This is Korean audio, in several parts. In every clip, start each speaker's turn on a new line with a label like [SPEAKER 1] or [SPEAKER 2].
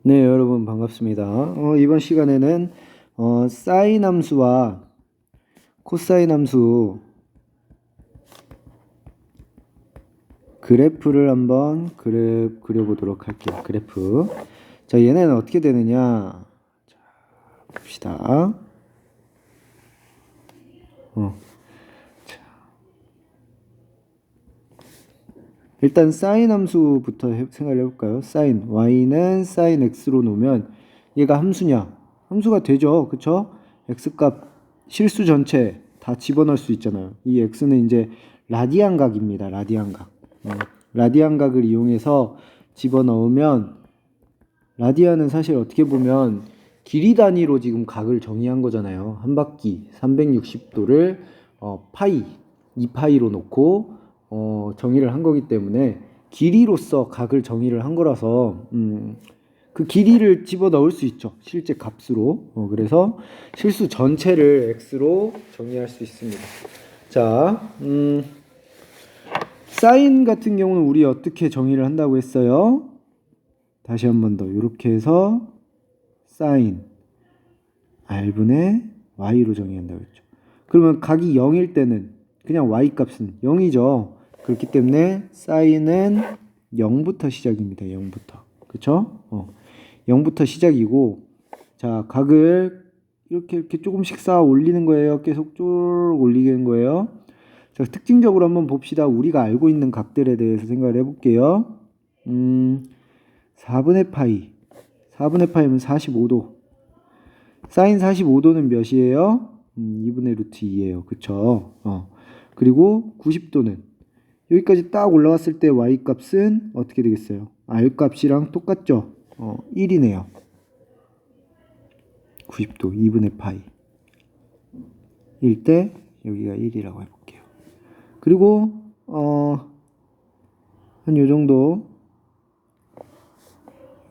[SPEAKER 1] 네, 여러분 반갑습니다. 이번 시간에는 사인 함수와 코사인 함수 그래프를 한번 그려보도록 할게요. 그래프. 자, 얘네는 어떻게 되느냐? 자, 봅시다. 일단 사인 함수부터 생각을 해볼까요? 사인 y는 사인 x로 놓으면 얘가 함수냐? 함수가 되죠, 그쵸? x값 실수 전체 다 집어넣을 수 있잖아요. 이 x는 이제 라디안 각입니다. 라디안 각. 라디안 각을 이용해서 집어넣으면 라디안은 사실 어떻게 보면 길이 단위로 지금 각을 정의한 거잖아요. 한 바퀴 360도를 파이 2파이로 놓고 정의를 한 거기 때문에 길이로서 각을 정의를 한 거라서 그 길이를 집어넣을 수 있죠. 실제 값으로. 그래서 실수 전체를 x로 정의할 수 있습니다. 자, 사인 같은 경우는 우리 어떻게 정의를 한다고 했어요? 다시 한 번 더 이렇게 해서 사인 r분의 y로 정의한다고 했죠. 그러면 각이 0일 때는 그냥 y 값은 0이죠. 그렇기 때문에 사인은 0부터 시작입니다. 0부터. 그쵸? 0부터 시작이고, 자, 각을 이렇게 조금씩 쌓아 올리는 거예요. 계속 쭉 올리는 거예요. 자, 특징적으로 한번 봅시다. 우리가 알고 있는 각들에 대해서 생각을 해볼게요. 4분의 파이. 4분의 파이면 45도. 사인 45도는 몇이에요? 2분의 루트 2예요. 그쵸? 그리고 90도는 여기까지 딱 올라왔을 때 y 값은 어떻게 되겠어요? r 값이랑 똑같죠? 1이네요. 90도 2분의 파이 일 때 여기가 1이라고 해볼게요. 그리고 한 요정도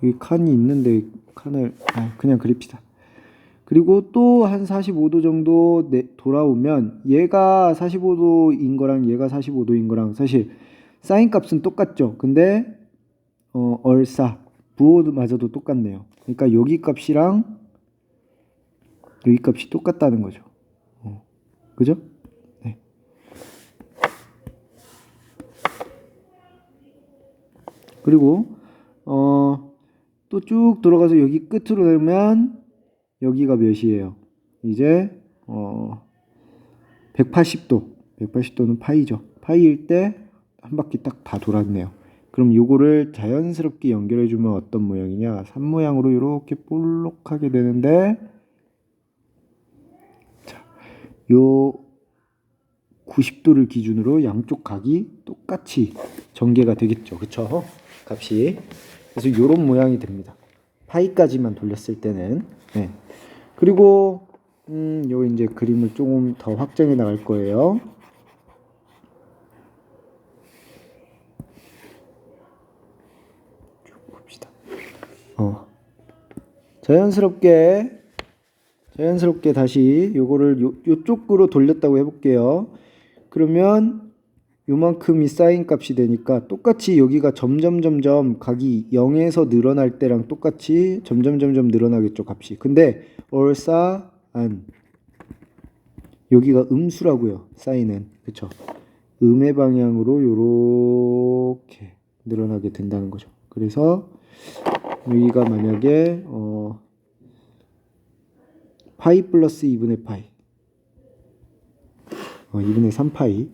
[SPEAKER 1] 여기 칸이 있는데 칸을 그냥 그립시다. 그리고 또 한 45도 정도 돌아오면 얘가 45도인 거랑 얘가 45도인 거랑 사실 사인 값은 똑같죠. 근데 얼싸 부호마저도 똑같네요. 그러니까 여기 값이랑 여기 값이 똑같다는 거죠. 그죠? 네. 그리고 또 쭉 들어가서 여기 끝으로 되면 여기가 몇이에요? 이제 180도. 180도는 파이죠. 파이일 때 한 바퀴 딱 다 돌았네요. 그럼 요거를 자연스럽게 연결해 주면 어떤 모양이냐? 산 모양으로 이렇게 볼록하게 되는데 자, 요 90도를 기준으로 양쪽 각이 똑같이 전개가 되겠죠. 그쵸? 값이. 그래서 요런 모양이 됩니다. 파이까지만 돌렸을 때는. 네. 그리고 요 이제 그림을 조금 더 확장해 나갈 거예요. 쭉 봅시다. 자연스럽게 다시 요거를 요쪽으로 돌렸다고 해볼게요. 그러면 요만큼이 사인 값이 되니까 똑같이 여기가 점점 각이 0에서 늘어날 때랑 똑같이 점점 늘어나겠죠, 값이. 근데 얼싸안 여기가 음수라고요. 사인은. 그쵸? 음의 방향으로 요렇게 늘어나게 된다는 거죠. 그래서 여기가 만약에 파이 플러스 2분의 파이 2분의 3파이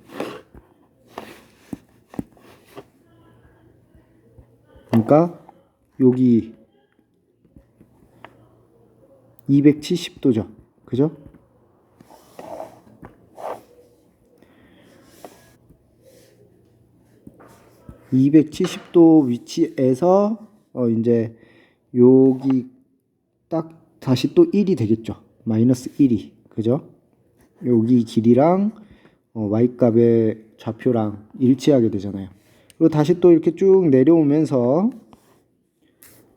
[SPEAKER 1] 그러니까 여기 270도죠. 그죠? (270도) 위치에서 이제 여기 딱 다시 또 1이 되겠죠. 마이너스 1이. 그죠? 여기 길이랑 y값의 좌표랑 일치하게 되잖아요. 그리고 다시 또 이렇게 쭉 내려오면서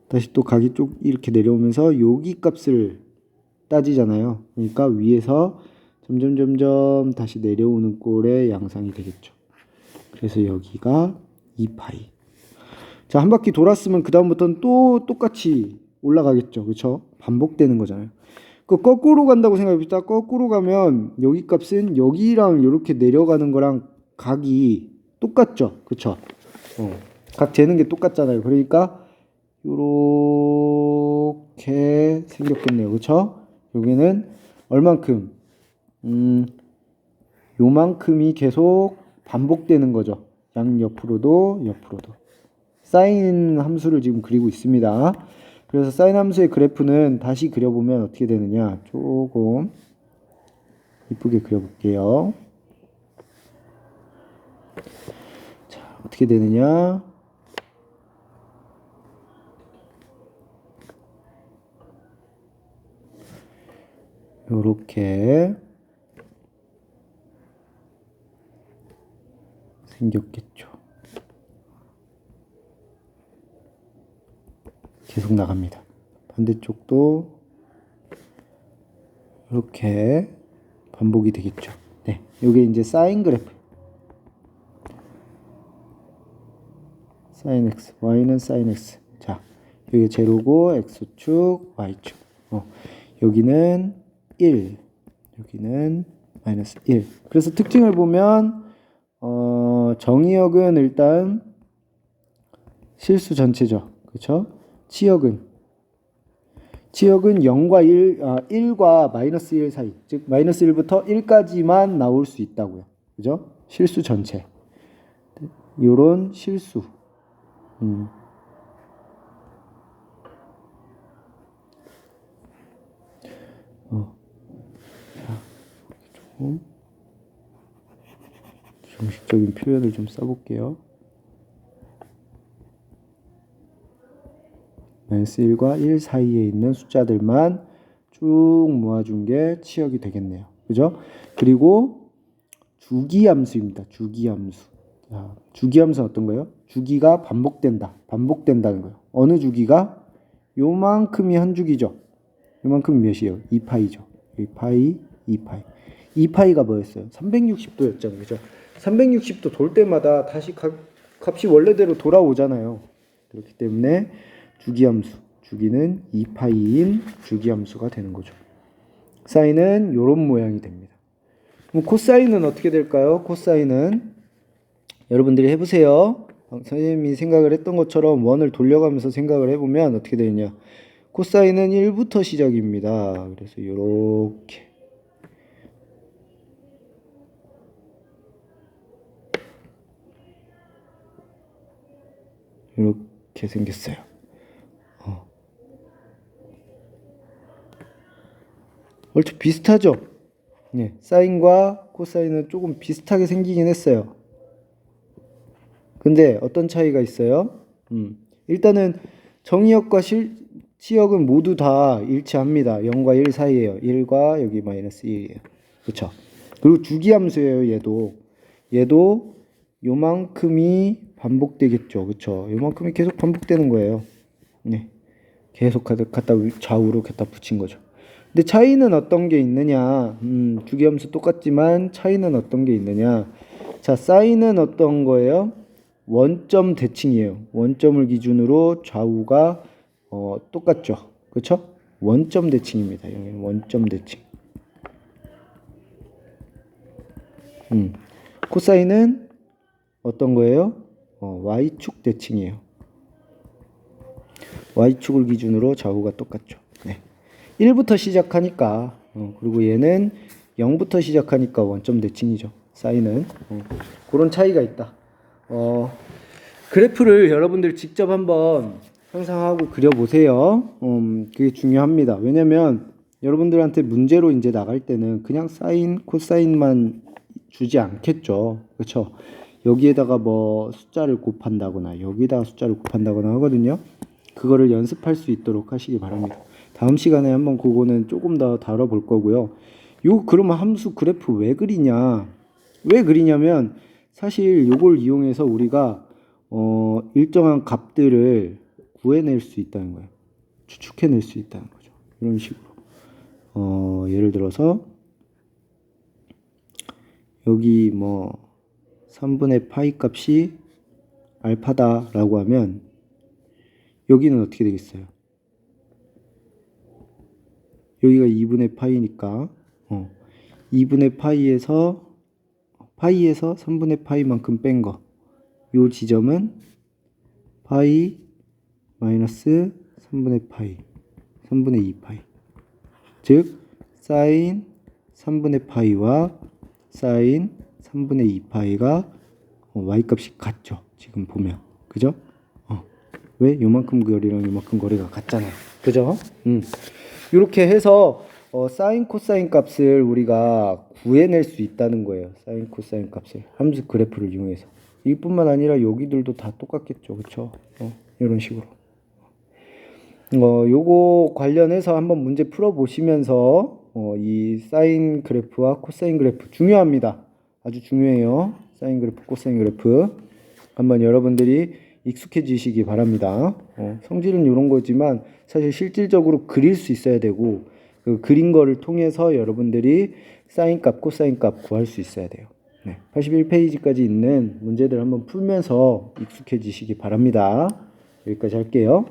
[SPEAKER 1] 다시 또 각이 쭉 이렇게 내려오면서 여기 값을 따지잖아요. 그러니까 위에서 점점 다시 내려오는 꼴의 양상이 되겠죠. 그래서 여기가 2파이. 자, 한 바퀴 돌았으면 그 다음부터는 또 똑같이 올라가겠죠. 그쵸? 반복되는 거잖아요. 그 거꾸로 간다고 생각해봅시다. 거꾸로 가면 여기 값은 여기랑 이렇게 내려가는 거랑 각이 똑같죠. 그쵸? 각 재는 게 똑같잖아요. 그러니까 요렇게 생겼겠네요. 그쵸? 여기는 얼만큼? 요만큼이 계속 반복되는 거죠. 양옆으로도 옆으로도. 사인 함수를 지금 그리고 있습니다. 그래서 사인 함수의 그래프는 다시 그려보면 어떻게 되느냐. 조금 이쁘게 그려볼게요. 자, 어떻게 되느냐. 요렇게 생겼겠죠. 계속 나갑니다. 반대쪽도 이렇게 반복이 되겠죠. 네, 요게 이제 사인 그래프. 사인 x, y는 사인 x. 자, 여기 제로고 x축, y축. 여기는 1, 여기는 마이너스 1. 그래서 특징을 보면 정의역은 일단 실수 전체죠. 그렇죠? 치역은 0과 1과 마이너스 1 사이, 즉 마이너스 1부터 1까지만 나올 수 있다고요. 그죠? 실수 전체. 요런 실수. 조금 정식적인 표현을 좀 써볼게요. 마이너스 1과 1 사이에 있는 숫자들만 쭉 모아준 게 치역이 되겠네요. 그죠? 그리고 주기함수입니다. 주기함수. 자, 주기함수는 어떤 거예요? 주기가 반복된다. 반복된다는 거예요. 어느 주기가? 요만큼이 한 주기죠. 요만큼이 몇이에요? 2파이죠. 2파이, 2파이. 2파이가 뭐였어요? 360도였잖아요. 그죠? 360도 돌 때마다 다시 값이 원래대로 돌아오잖아요. 그렇기 때문에 주기함수, 주기는 2파이인 주기함수가 되는 거죠. 사인은 이런 모양이 됩니다. 그럼 코사인은 어떻게 될까요? 코사인은 여러분들이 해보세요. 선생님이 생각을 했던 것처럼 원을 돌려가면서 생각을 해보면 어떻게 되느냐. 코사인은 1부터 시작입니다. 그래서 이렇게 이렇게 생겼어요. 얼추 비슷하죠? 네, 사인과 코사인은 조금 비슷하게 생기긴 했어요. 근데 어떤 차이가 있어요? 일단은 정의역과 치역은 모두 다 일치합니다. 0과 1 사이에요. 1과 여기 마이너스 1이에요. 그쵸? 그리고 주기함수예요. 얘도 요만큼이 반복되겠죠. 그쵸? 요만큼이 계속 반복되는 거예요. 네. 계속 갖다 좌우로 갖다 붙인 거죠. 근데 차이는 어떤 게 있느냐? 주기함수 똑같지만 차이는 어떤 게 있느냐? 자, 사인은 어떤 거예요? 원점 대칭이에요. 원점을 기준으로 좌우가 똑같죠. 그렇죠? 원점 대칭입니다. 여기는 원점 대칭. 코사인은 어떤 거예요? y축 대칭이에요. y축을 기준으로 좌우가 똑같죠. 네. 1부터 시작하니까 그리고 얘는 0부터 시작하니까 원점 대칭이죠. 사인은 그런 차이가 있다. 그래프를 여러분들 직접 한번 상상하고 그려보세요. 그게 중요합니다. 왜냐면 여러분들한테 문제로 이제 나갈 때는 그냥 사인, 코사인만 주지 않겠죠. 그렇죠? 여기에다가 뭐 숫자를 곱한다거나 여기다가 숫자를 곱한다거나 하거든요. 그거를 연습할 수 있도록 하시기 바랍니다. 다음 시간에 한번 그거는 조금 더 다뤄볼 거고요. 그러면 함수 그래프 왜 그리냐? 왜 그리냐면 사실 요걸 이용해서 우리가 일정한 값들을 구해낼 수 있다는 거예요. 추측해낼 수 있다는 거죠. 이런 식으로. 예를 들어서 여기 뭐 3분의 파이 값이 알파다라고 하면 여기는 어떻게 되겠어요? 여기가 2분의 파이니까 2분의 파이에서 3분의 파이만큼 뺀 거. 요 지점은 파이 마이너스 3분의 파이, 3분의 2파이. 즉 사인 3분의 파이와 사인 3분의 2파이가 y값이 같죠. 지금 보면. 그죠? 왜? 요만큼 거리랑 요만큼 거리가 같잖아요. 그죠? 이렇게 해서 사인 코사인 값을 우리가 구해낼 수 있다는 거예요. 사인 코사인 값을 함수 그래프를 이용해서. 이뿐만 아니라 여기들도 다 똑같겠죠. 그쵸? 이런 식으로. 요거 관련해서 한번 문제 풀어 보시면서 이 사인 그래프와 코사인 그래프 중요합니다. 아주 중요해요. 사인 그래프, 코사인 그래프 한번 여러분들이 익숙해지시기 바랍니다. 성질은 이런 거지만 사실 실질적으로 그릴 수 있어야 되고 그 그린 거를 통해서 여러분들이 사인 값, 코사인 값 구할 수 있어야 돼요. 81페이지까지 있는 문제들 한번 풀면서 익숙해지시기 바랍니다. 여기까지 할게요.